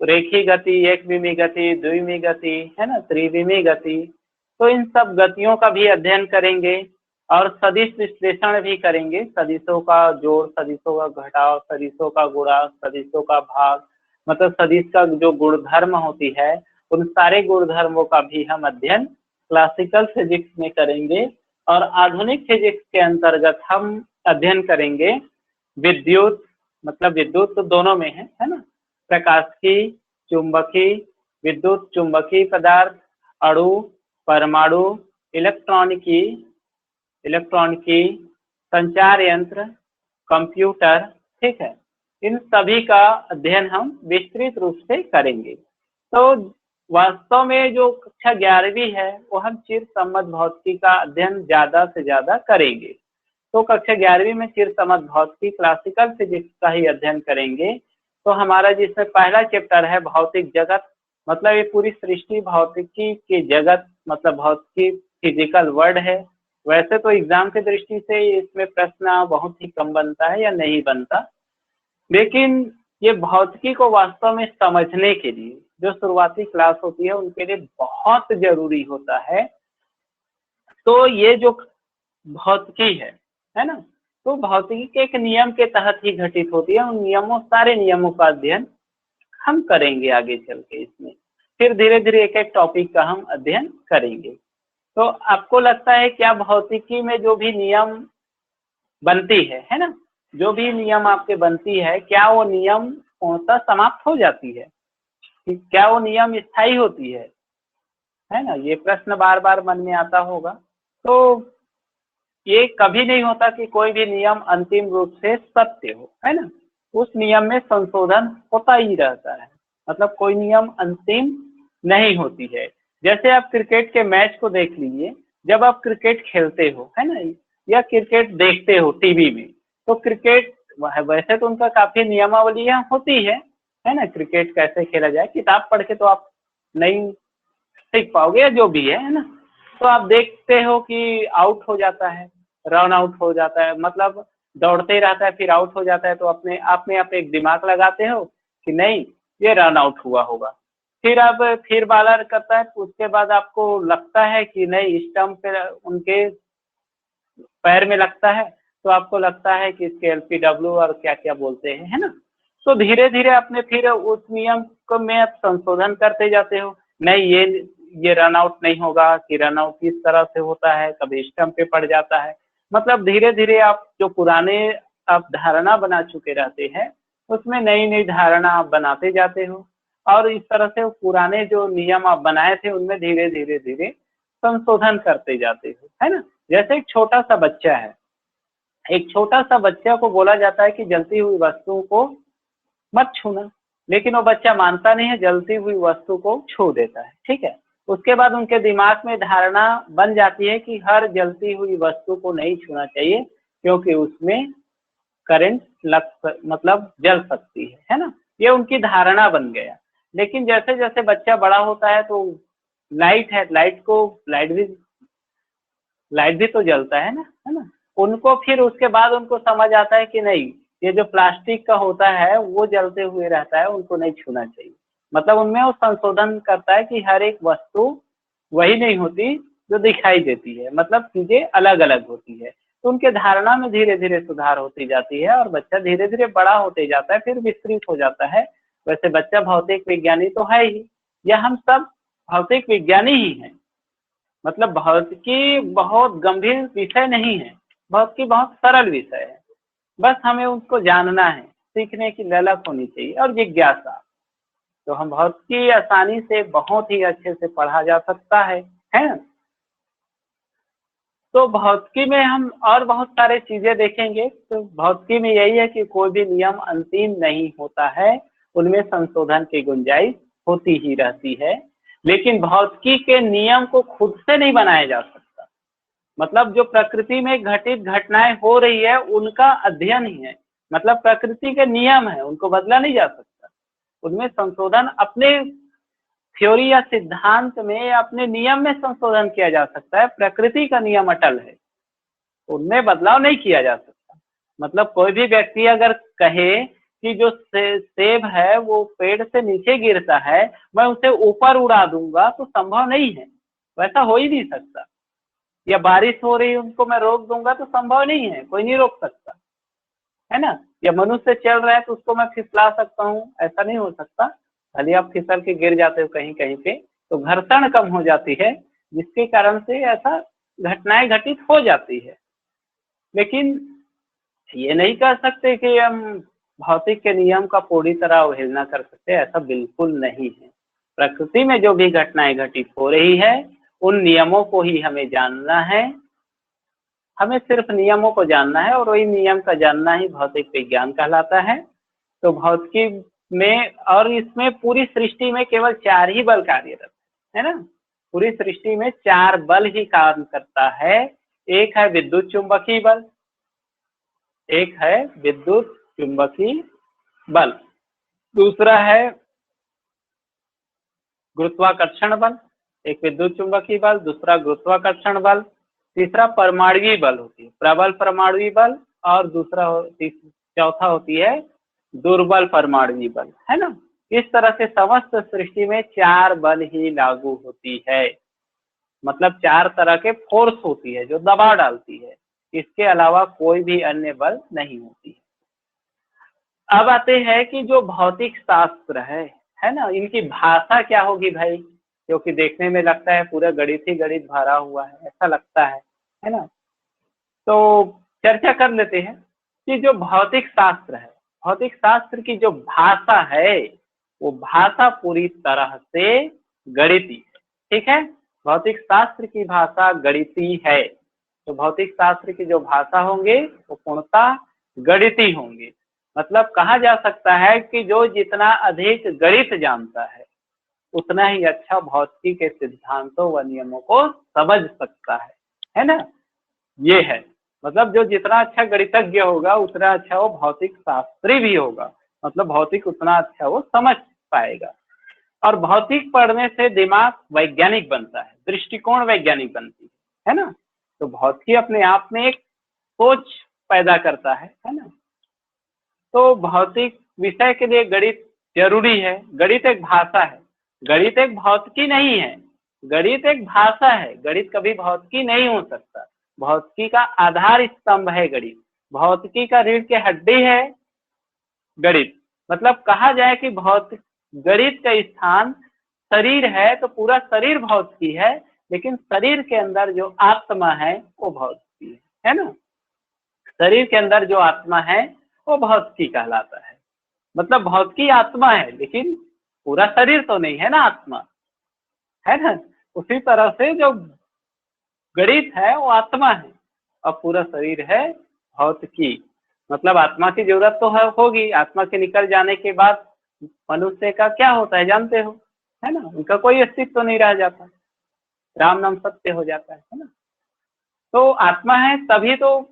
रेखीय गति, एकविमीय गति, द्विविमीय गति, है ना, त्रिविमीय गति, तो इन सब गतियों का भी अध्ययन करेंगे और सदिश विश्लेषण भी करेंगे। सदिशों का जोड़, सदिशों का घटाव, सदिशों का गुणा, सदिशों का भाग, मतलब सदिश का जो गुणधर्म होती है उन सारे गुणधर्मों का भी हम अध्ययन क्लासिकल फिजिक्स में करेंगे। और आधुनिक फिजिक्स के अंतर्गत हम अध्ययन करेंगे विद्युत, मतलब विद्युत तो दोनों में है ना, प्रकाशिकी, चुंबकीय, विद्युत चुंबकीय पदार्थ, अणु, परमाणु, इलेक्ट्रॉनिकी, संचार यंत्र, कंप्यूटर, ठीक है। इन सभी का अध्ययन हम विस्तृत रूप से करेंगे। तो वास्तव में जो कक्षा 11वीं है वो हम चिर सम्मत भौतिकी का अध्ययन ज़्यादा से ज़्यादा करेंगे। तो कक्षा 11वीं में चिर सम्मत भौतिकी, क्लासिकल फिजिक्स का ही अध्ययन करेंगे। तो हमारा जिसमें पहला चैप्टर है भौतिक जगत, मतलब ये पूरी सृष्टि भौतिकी के जगत, मतलब भौतिकी फिजिकल वर्ड है। वैसे तो एग्जाम की दृष्टि से इसमें प्रश्न बहुत ही कम बनता है या नहीं बनता, लेकिन ये भौतिकी को वास्तव में समझने के लिए जो शुरुआती क्लास होती है उनके लिए बहुत जरूरी होता है। तो ये जो भौतिकी है ना, तो भौतिकी के एक नियम के तहत ही घटित होती है। उन नियमों, सारे नियमों का अध्ययन हम करेंगे आगे चल के इसमें। फिर धीरे धीरे एक एक टॉपिक का हम अध्ययन करेंगे। तो आपको लगता है क्या भौतिकी में जो भी नियम बनती है ना, जो भी नियम आपके बनती है, क्या वो नियम पूर्णतः समाप्त हो जाती है? क्या वो नियम स्थायी होती है ना? ये प्रश्न बार बार मन में आता होगा। तो ये कभी नहीं होता कि कोई भी नियम अंतिम रूप से सत्य हो, है ना। उस नियम में संशोधन होता ही रहता है, मतलब कोई नियम अंतिम नहीं होती है। जैसे आप क्रिकेट के मैच को देख लीजिए, जब आप क्रिकेट खेलते हो, है ना, या क्रिकेट देखते हो टीवी में, तो क्रिकेट वैसे तो उनका काफी नियमावलियां होती है ना। क्रिकेट कैसे खेला जाए किताब पढ़ के तो आप नहीं सीख पाओगे, या जो भी है ना। तो आप देखते हो कि आउट हो जाता है, रन आउट हो जाता है, मतलब दौड़ते रहता है फिर आउट हो जाता है, तो अपने आप में आप एक दिमाग लगाते हो कि नहीं ये रन आउट हुआ होगा। फिर अब फिर बॉलर करता है, उसके बाद आपको लगता है कि नहीं स्टंप पे उनके पैर में लगता है, तो आपको लगता है कि इसके एलपीडब्ल्यू और क्या क्या बोलते हैं, है ना। तो धीरे धीरे अपने फिर उस नियम को में आप संशोधन करते जाते हो, नहीं ये रन आउट नहीं होगा, कि रन आउट किस तरह से होता है, कभी स्टंप पे पड़ जाता है। मतलब धीरे धीरे आप जो पुराने आप धारणा बना चुके रहते हैं उसमें नई नई धारणा आप बनाते जाते हो, और इस तरह से पुराने जो नियम आप बनाए थे उनमें धीरे धीरे धीरे संशोधन करते जाते हो, है ना। जैसे एक छोटा सा बच्चा है, एक छोटा सा बच्चा को बोला जाता है कि जलती हुई वस्तु को मत छूना, लेकिन वो बच्चा मानता नहीं है, जलती हुई वस्तु को छू देता है, ठीक है। उसके बाद उनके दिमाग में धारणा बन जाती है कि हर जलती हुई वस्तु को नहीं छूना चाहिए क्योंकि उसमें करंट मतलब जल सकती है ना। ये उनकी धारणा बन गया। लेकिन जैसे जैसे बच्चा बड़ा होता है तो लाइट है, लाइट भी तो जलता है ना। उनको फिर उसके बाद उनको समझ आता है कि नहीं ये जो प्लास्टिक का होता है वो जलते हुए रहता है, उनको नहीं छूना चाहिए। मतलब उनमें वो संशोधन करता है कि हर एक वस्तु वही नहीं होती जो दिखाई देती है, मतलब चीजें अलग अलग होती है। तो उनके धारणा में धीरे धीरे सुधार होती जाती है और बच्चा धीरे धीरे बड़ा होते जाता है, फिर विस्तृत हो जाता है। वैसे बच्चा भौतिक विज्ञानी तो है ही, या हम सब भौतिक विज्ञानी ही हैं। मतलब भौतिकी बहुत गंभीर विषय नहीं है, भौतिकी बहुत सरल विषय है, बस हमें उसको जानना है, सीखने की ललक होनी चाहिए और जिज्ञासा। तो हम भौतिकी आसानी से बहुत ही अच्छे से पढ़ा जा सकता है ना। तो भौतिकी में हम और बहुत सारे चीजें देखेंगे। तो भौतिकी में यही है कि कोई भी नियम अंतिम नहीं होता है, उनमें संशोधन की गुंजाइश होती ही रहती है। लेकिन भौतिकी के नियम को खुद से नहीं बनाया जा सकता, मतलब जो प्रकृति में घटित घटनाएं हो रही है उनका अध्ययन ही है, मतलब प्रकृति के नियम है, उनको बदला नहीं जा सकता। उनमें संशोधन अपने थ्योरी या सिद्धांत में अपने नियम में संशोधन किया जा सकता है। प्रकृति का नियम अटल है, उनमें बदलाव नहीं किया जा सकता। मतलब कोई भी व्यक्ति अगर कहे कि जो सेब है वो पेड़ से नीचे गिरता है, मैं उसे ऊपर उड़ा दूंगा, तो संभव नहीं है, वैसा हो ही नहीं सकता। या बारिश हो रही है उनको मैं रोक दूंगा, तो संभव नहीं है, कोई नहीं रोक सकता, है ना। या मनुष्य चल रहा है तो उसको मैं फिसला सकता हूँ, ऐसा नहीं हो सकता। खाली आप फिसल के गिर जाते हो कहीं कहीं पे, तो घर्षण कम हो जाती है, जिसके कारण से ऐसा घटनाएं घटित हो जाती है। लेकिन ये नहीं कह सकते कि हम भौतिक के नियम का पूरी तरह अवहेलना कर सकते, ऐसा बिल्कुल नहीं है। प्रकृति में जो भी घटनाएं घटित हो रही है, उन नियमों को ही हमें जानना है। हमें सिर्फ नियमों को जानना है, और वही नियम का जानना ही भौतिक विज्ञान कहलाता है। तो भौतिकी में और इसमें पूरी सृष्टि में केवल 4 ही बल कार्यरत है ना। पूरी सृष्टि में 4 बल ही काम करता है। एक है विद्युत चुंबकीय बल, एक है विद्युत चुंबकीय बल, दूसरा है गुरुत्वाकर्षण बल, एक विद्युत चुंबकीय बल, दूसरा गुरुत्वाकर्षण बल, तीसरा परमाणुवीय बल होती है, प्रबल परमाणुवीय बल, और दूसरा चौथा होती है दुर्बल परमाणुवीय बल, है ना। इस तरह से समस्त सृष्टि में 4 बल ही लागू होती है। मतलब 4 तरह के फोर्स होती है जो दबाव डालती है, इसके अलावा कोई भी अन्य बल नहीं होती है। अब आते हैं कि जो भौतिक शास्त्र है ना, इनकी भाषा क्या होगी भाई, क्योंकि देखने में लगता है पूरा गणित ही गणित भरा हुआ है, ऐसा लगता है ना। तो चर्चा कर लेते हैं कि जो भौतिक शास्त्र है, भौतिक शास्त्र की जो भाषा है, वो भाषा पूरी तरह से गणिती है। ठीक है, भौतिक शास्त्र की भाषा गणिती है। तो भौतिक शास्त्र की जो भाषा होंगे वो पूर्णतः गणिती होंगे। मतलब कहा जा सकता है कि जो जितना अधिक गणित जानता है, उतना ही अच्छा भौतिकी के सिद्धांतों व नियमों को समझ सकता है ना। ये है, मतलब जो जितना अच्छा गणितज्ञ होगा उतना अच्छा वो भौतिक शास्त्री भी होगा। मतलब भौतिक उतना अच्छा वो समझ पाएगा। और भौतिक पढ़ने से दिमाग वैज्ञानिक बनता है, दृष्टिकोण वैज्ञानिक बनती है ना। तो भौतिकी अपने आप में एक सोच पैदा करता है ना। तो भौतिक विषय के लिए गणित जरूरी है। गणित एक भाषा है, गणित एक भौतिकी नहीं है। गणित एक भाषा है, गणित कभी भौतिकी नहीं हो सकता। भौतिकी का आधार स्तंभ है गणित, भौतिकी का रीढ़ की हड्डी है गणित। मतलब कहा जाए कि भौतिक गणित का स्थान शरीर है, तो पूरा शरीर भौतिकी है, लेकिन शरीर के अंदर जो आत्मा है वो भौतिकी है ना। शरीर के अंदर जो आत्मा है वो भौतिकी कहलाता है। मतलब भौतिकी आत्मा है, लेकिन पूरा शरीर तो नहीं है ना आत्मा, है ना। उसी तरह से जो गणित है वो आत्मा है और पूरा शरीर है भौतिकी। मतलब आत्मा की जरूरत तो होगी। आत्मा के निकल जाने के बाद मनुष्य का क्या होता है जानते हो, है ना। उनका कोई अस्तित्व तो नहीं रह जाता, राम नाम सत्य हो जाता है ना। तो आत्मा है तभी तो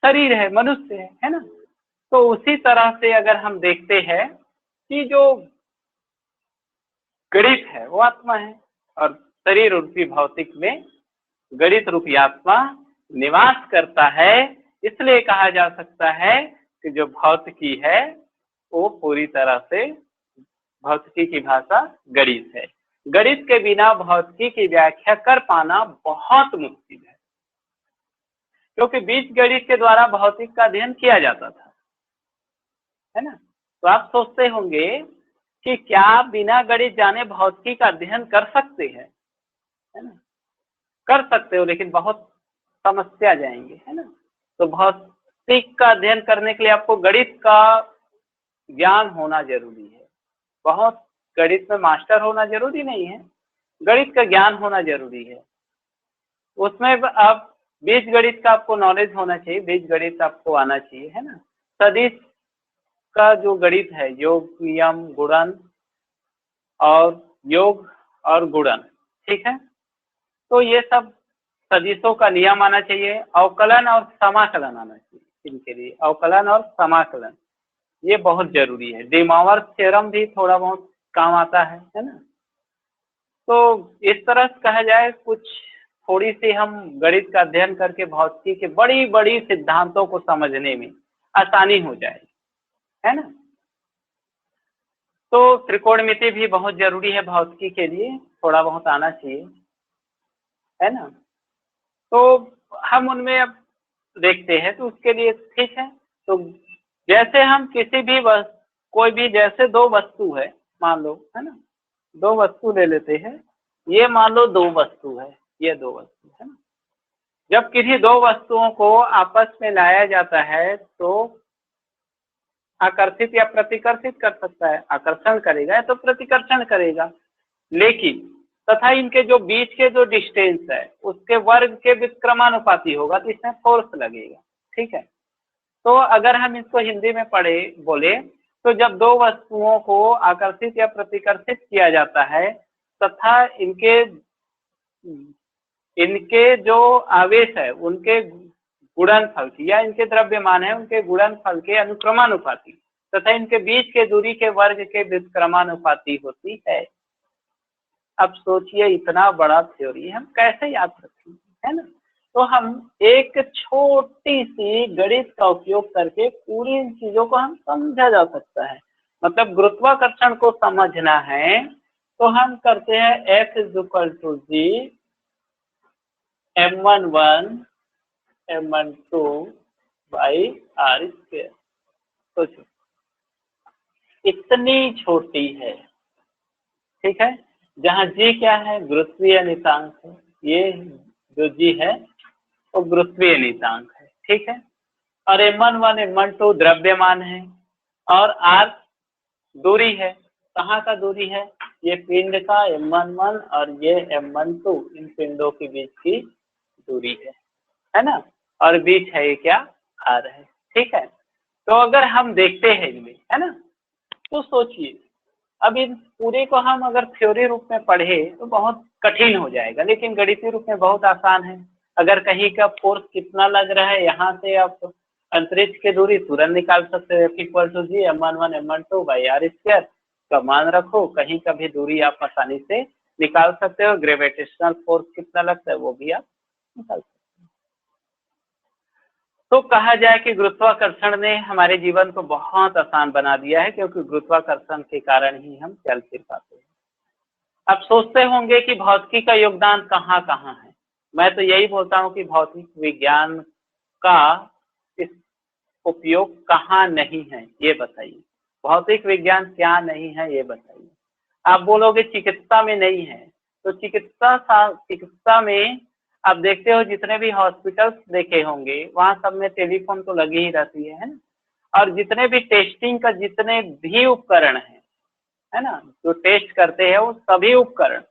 शरीर है, मनुष्य है ना। तो उसी तरह से अगर हम देखते हैं कि जो गणित है वो आत्मा है, और शरीर रूपी भौतिक में गणित रूपी आत्मा निवास करता है। इसलिए कहा जा सकता है कि जो भौतिकी है वो पूरी तरह से, भौतिकी की भाषा गणित है। गणित के बिना भौतिकी की व्याख्या कर पाना बहुत मुश्किल है, क्योंकि बीज गणित के द्वारा भौतिक का अध्ययन किया जाता था, है ना। तो आप सोचते होंगे कि क्या आप बिना गणित जाने भौतिकी का अध्ययन कर सकते हैं, है ना। कर सकते हो, लेकिन बहुत समस्या जाएंगे, है ना। तो भौतिक का अध्ययन करने के लिए आपको गणित का ज्ञान होना जरूरी है। बहुत गणित में मास्टर होना जरूरी नहीं है, गणित का ज्ञान होना जरूरी है। उसमें आप बीज गणित का आपको नॉलेज होना चाहिए, बीज गणित आपको आना चाहिए, है ना। सदिश का जो गणित है, योग नियम गुणन और योग और गुणन, ठीक है। तो ये सब सदिशों का नियम आना चाहिए। अवकलन और समाकलन आना चाहिए, इनके लिए अवकलन और समाकलन ये बहुत जरूरी है। डी मॉवर थ्योरम भी थोड़ा बहुत काम आता है ना। तो इस तरह से कहा जाए, कुछ थोड़ी सी हम गणित का अध्ययन करके भौतिकी के बड़ी बड़ी सिद्धांतों को समझने में आसानी हो जाए, है ना। तो त्रिकोणमिति भी बहुत जरूरी है भौतिकी के लिए, थोड़ा बहुत आना चाहिए, है ना। तो हम उनमें अब देखते हैं, तो उसके लिए ठीक है। तो जैसे हम किसी भी कोई भी, जैसे दो वस्तु है मान लो, है ना, दो वस्तु ले लेते हैं, ये मान लो दो वस्तु है, ये दो वस्तु है ना। जब किसी दो वस्तुओं को आपस में लाया जाता है तो आकर्षित या प्रतिकर्षित कर सकता है, आकर्षण करेगा या तो प्रतिकर्षण करेगा, लेकिन तथा इनके जो बीच के जो डिस्टेंस है उसके वर्ग के व्युत्क्रमानुपाती होगा, तो इसमें फोर्स लगेगा, ठीक है। तो अगर हम इसको हिंदी में पढ़े बोले, तो जब दो वस्तुओं को आकर्षित या प्रतिकर्षित किया जाता है तथा इनके इनके जो आवेश है उनके गुणनफल की या इनके द्रव्यमान है उनके गुणनफल के अनुक्रमानुपाती तथा इनके बीच के दूरी के वर्ग के व्युत्क्रमानुपाती होती है। अब सोचिए, इतना बड़ा थ्योरी हम कैसे याद रखेंगे, है ना। तो हम एक छोटी सी गणित का उपयोग करके पूरी इन चीजों को हम समझा जा सकता है। मतलब गुरुत्वाकर्षण को समझना है तो हम करते हैं F=g m11 m12 by r²। सोचो, इतनी छोटी है, ठीक है। जहाँ g क्या है, गुरुत्वीय नियतांक है, ये जो g है वो गुरुत्वीय नियतांक है, ठीक है। और m11 m12 द्रव्यमान है और r दूरी है। कहाँ का दूरी है, ये पिंड का m11 और ये m12, इन पिंडों के बीच की दूरी है ना। और बीच है ये क्या, r है, ठीक है। तो अगर हम देखते हैं इनमें, है ना, तो सोचिए, अब इन पूरे को हम अगर थ्योरी रूप में पढ़े तो बहुत कठिन हो जाएगा, लेकिन गणितीय रूप में बहुत आसान है। अगर कहीं का फोर्स कितना लग रहा है, यहाँ से आप अंतरिक्ष की दूरी तुरंत निकाल सकते हो, F=g m11 m12 by r² का मान रखो, कहीं का भी दूरी आप आसानी से निकाल सकते हो। ग्रेविटेशनल फोर्स कितना लगता है वो भी आप निकाल सकते हो। तो कहा जाए कि गुरुत्वाकर्षण ने हमारे जीवन को बहुत आसान बना दिया है, क्योंकि गुरुत्वाकर्षण के कारण ही हम चल फिर पाते हैं। अब सोचते होंगे कि भौतिकी का योगदान कहाँ कहाँ है। मैं तो यही बोलता हूँ कि भौतिक विज्ञान का इस उपयोग कहाँ नहीं है, ये बताइए। भौतिक विज्ञान क्या नहीं है, ये बताइए। आप बोलोगे चिकित्सा में नहीं है, तो चिकित्सा में आप देखते हो जितने भी हॉस्पिटल्स देखे होंगे वहाँ सब में टेलीफोन तो लगी ही रहती है ना। और जितने भी टेस्टिंग का जितने भी उपकरण है ना, जो टेस्ट करते हैं वो सभी उपकरण,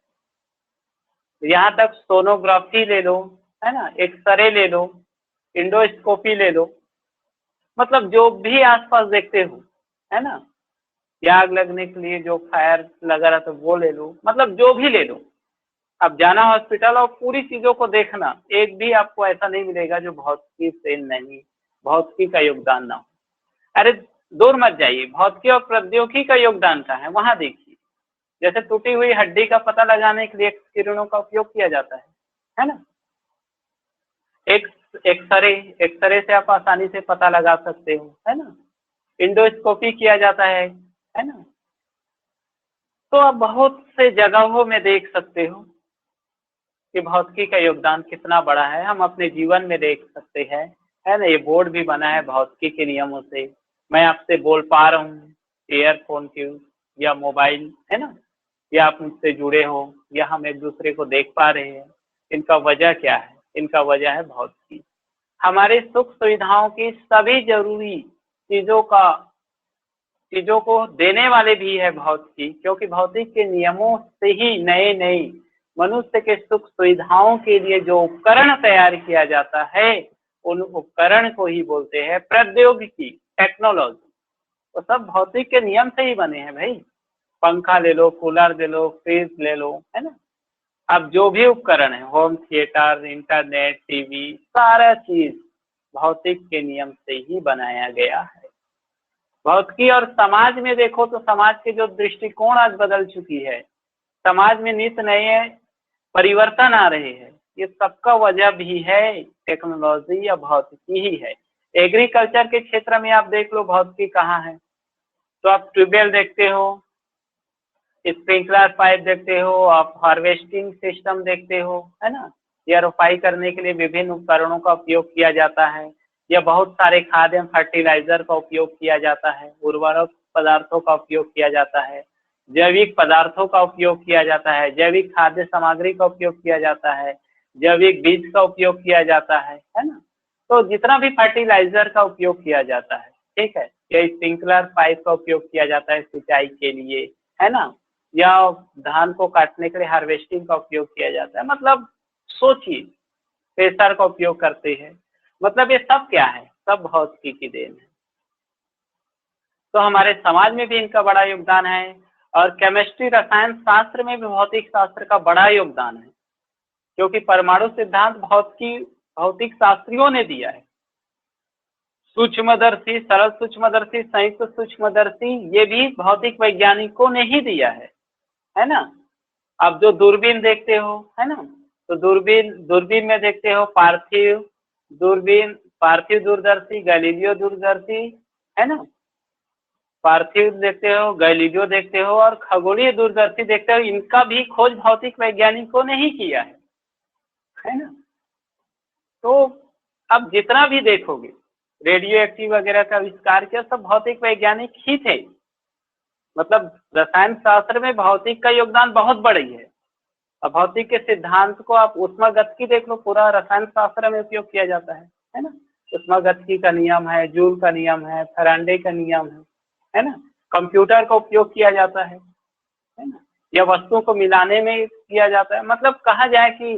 यहाँ तक सोनोग्राफी ले लो, है ना, एक्सरे ले लो, इंडोस्कोपी ले लो, मतलब जो भी आसपास देखते हो, है ना, आग लगने के लिए जो फायर लगा रहा था वो ले लो, मतलब जो भी ले लो। अब जाना हॉस्पिटल और पूरी चीजों को देखना, एक भी आपको ऐसा नहीं मिलेगा जो भौतिकी से नहीं, भौतिकी का योगदान ना हो। अरे दूर मत जाइए, भौतिकी और प्रौद्योगिकी का योगदान का है वहां देखिए। जैसे टूटी हुई हड्डी का पता लगाने के लिए एक्स किरणों का उपयोग किया जाता है ना। एक्सरे से आप आसानी से पता लगा सकते हो, है ना। इंडोस्कोपी किया जाता है ना। तो आप बहुत से जगहों में देख सकते हो कि भौतिकी का योगदान कितना बड़ा है, हम अपने जीवन में देख सकते हैं, है ना। ये बोर्ड भी बना है भौतिकी के नियमों से। मैं आपसे बोल पा रहा हूँ ईयरफोन के या मोबाइल, है ना, या आप मुझसे जुड़े हो या हम एक दूसरे को देख पा रहे हैं, इनका वजह क्या है, इनका वजह है भौतिकी। हमारे सुख सुविधाओं की सभी जरूरी चीजों को देने वाले भी है भौतिकी, क्योंकि भौतिक के नियमों से ही नए नए मनुष्य के सुख सुविधाओं के लिए जो उपकरण तैयार किया जाता है उन उपकरण को ही बोलते हैं प्रौद्योगिकी, टेक्नोलॉजी। तो सब भौतिक के नियम से ही बने हैं भाई। पंखा ले लो, कूलर ले लो, फ्रिज ले लो, है ना। अब जो भी उपकरण है, होम थिएटर, इंटरनेट, टीवी, सारा चीज भौतिक के नियम से ही बनाया गया है। भौतिकी और समाज में देखो तो समाज के जो दृष्टिकोण आज बदल चुकी है, समाज में नित नए परिवर्तन आ रहे हैं, ये सबका वजह भी है टेक्नोलॉजी या भौतिकी ही है। एग्रीकल्चर के क्षेत्र में आप देख लो भौतिकी कहाँ है, तो आप ट्यूबवेल देखते हो, स्प्रिंकलर पाइप देखते हो, आप हार्वेस्टिंग सिस्टम देखते हो, है ना, या रोपाई करने के लिए विभिन्न उपकरणों का उपयोग किया जाता है, या बहुत सारे खाद्य फर्टिलाइजर का उपयोग किया जाता है, उर्वरक पदार्थों का उपयोग किया जाता है, जैविक पदार्थों का उपयोग किया जाता है, जैविक खाद्य सामग्री का उपयोग किया जाता है, जैविक बीज का उपयोग किया जाता है ना। तो जितना भी फर्टिलाइजर का उपयोग किया जाता है, ठीक है, या स्प्रिंकलर पाइप का उपयोग किया जाता है सिंचाई के लिए, है ना, या धान को काटने के लिए हार्वेस्टिंग का उपयोग किया जाता है। मतलब सोचिए, प्रेशर का उपयोग करते हैं, मतलब ये सब क्या है, सब भौतिकी की देन है। तो हमारे समाज में भी इनका बड़ा योगदान है, और केमिस्ट्री रसायन शास्त्र में भी भौतिक शास्त्र का बड़ा योगदान है, क्योंकि परमाणु सिद्धांत भौतिक शास्त्रियों ने दिया है। सूक्ष्मदर्शी, सरल सूक्ष्मदर्शी, संयुक्त सूक्ष्मदर्शी, ये भी भौतिक वैज्ञानिकों ने ही दिया है ना। अब जो दूरबीन देखते हो, है ना, तो दूरबीन में देखते हो पार्थिव दूरबीन, पार्थिव दूरदर्शी, गैलीलियो दूरदर्शी, है ना, पार्थिव देखते हो, गैलीलियो देखते हो, और खगोलीय दूरदर्शी देखते हो। इनका भी खोज भौतिक वैज्ञानिकों ने ही किया है ना। तो अब जितना भी देखोगे रेडियो एक्टिव वगैरह का आविष्कार किया, सब भौतिक वैज्ञानिक ही थे। मतलब रसायन शास्त्र में भौतिक का योगदान बहुत बड़ी है। अब भौतिक के सिद्धांत को आप ऊष्मागतिकी देख लो, पूरा रसायन शास्त्र में उपयोग किया जाता है ना। ऊष्मागतिकी का नियम है, जूल का नियम है, फैराडे का नियम है ना। कंप्यूटर का उपयोग किया जाता है ना, या वस्तुओं को मिलाने में किया जाता है। मतलब कहा जाए कि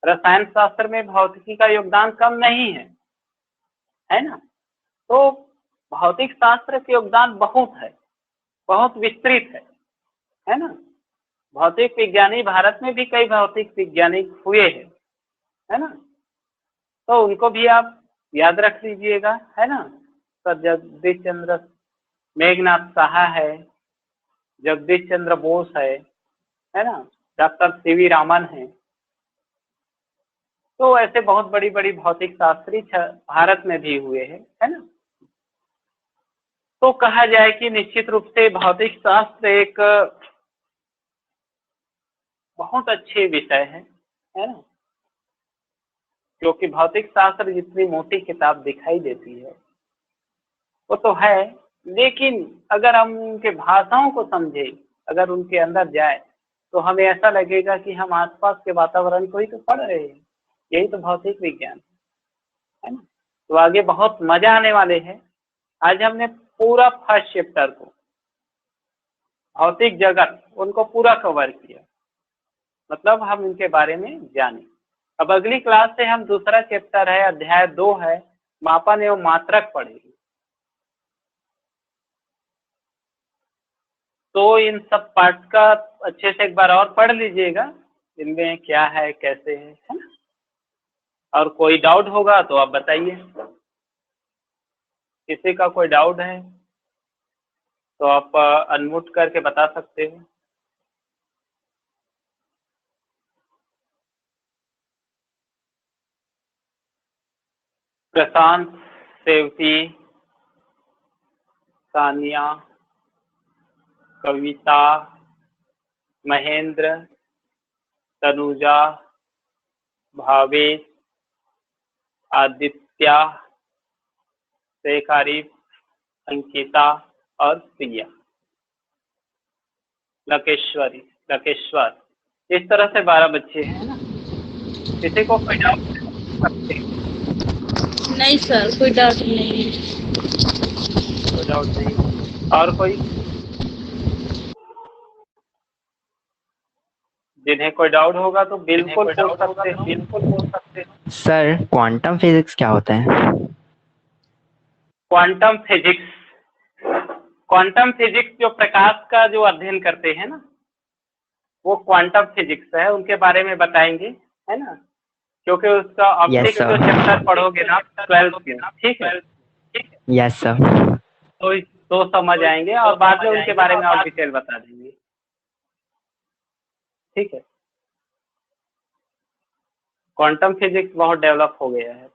रसायन शास्त्र में भौतिकी का योगदान कम नहीं है ना। तो भौतिक शास्त्र के योगदान बहुत है, बहुत विस्तृत है ना। भौतिक विज्ञानी, भारत में भी कई भौतिक वैज्ञानिक हुए हैं, है ना, तो उनको भी आप याद रख लीजिएगा, है ना। सर जगदीश चंद्र मेघनाथ साहा है, जगदीश चंद्र बोस है ना, डॉक्टर सीवी रामन है। तो ऐसे बहुत बड़ी बड़ी भौतिक शास्त्री भारत में भी हुए हैं, है ना। तो कहा जाए कि निश्चित रूप से भौतिक शास्त्र एक बहुत अच्छे विषय है ना, क्योंकि भौतिक शास्त्र जितनी मोटी किताब दिखाई देती है वो तो है, लेकिन अगर हम उनके भाषाओं को समझे, अगर उनके अंदर जाए, तो हमें ऐसा लगेगा कि हम आसपास के वातावरण को ही तो पढ़ रहे हैं। यही तो भौतिक विज्ञान है ना। तो आगे बहुत मजा आने वाले हैं। आज हमने पूरा फर्स्ट चैप्टर को, भौतिक जगत, उनको पूरा कवर किया, मतलब हम इनके बारे में जाने। अब अगली क्लास से हम दूसरा चैप्टर है, अध्याय 2 है, मापन एवं मात्रक पढ़ेंगे। तो इन सब पार्ट का अच्छे से एक बार और पढ़ लीजिएगा, इनमें क्या है कैसे है ना। और कोई डाउट होगा तो आप बताइए, किसी का कोई डाउट है तो आप अनम्यूट करके बता सकते हो। प्रशांत, सेवती, सानिया, कविता, महेंद्र, तनुजा, भावेश, आदित्य, शेख आरिफ, अंकिता और प्रिया, लकेश्वर, इस तरह से 12 बच्चे हैं ना। किसी को कोई डाउट नहीं सर, कोई डाउट नहीं है। कोई डाउट नहीं। और कोई जिन्हें कोई डाउट होगा तो बिल्कुल पूछ सकते हो, बिल्कुल पूछ सकते हो। सर क्वांटम फिजिक्स क्या होता है? क्वांटम फिजिक्स जो प्रकाश का जो अध्ययन करते हैं ना, वो क्वांटम फिजिक्स है, उनके बारे में बताएंगे, है ना, क्योंकि उसका ऑप्टिक्स जो चैप्टर पढ़ोगे ना 12th में, ठीक है। Yes sir. तो समझ आएंगे और बाद में उनके बारे में और डिटेल बता देंगे। ठीक है, क्वांटम फिजिक्स बहुत डेवलप हो गया है।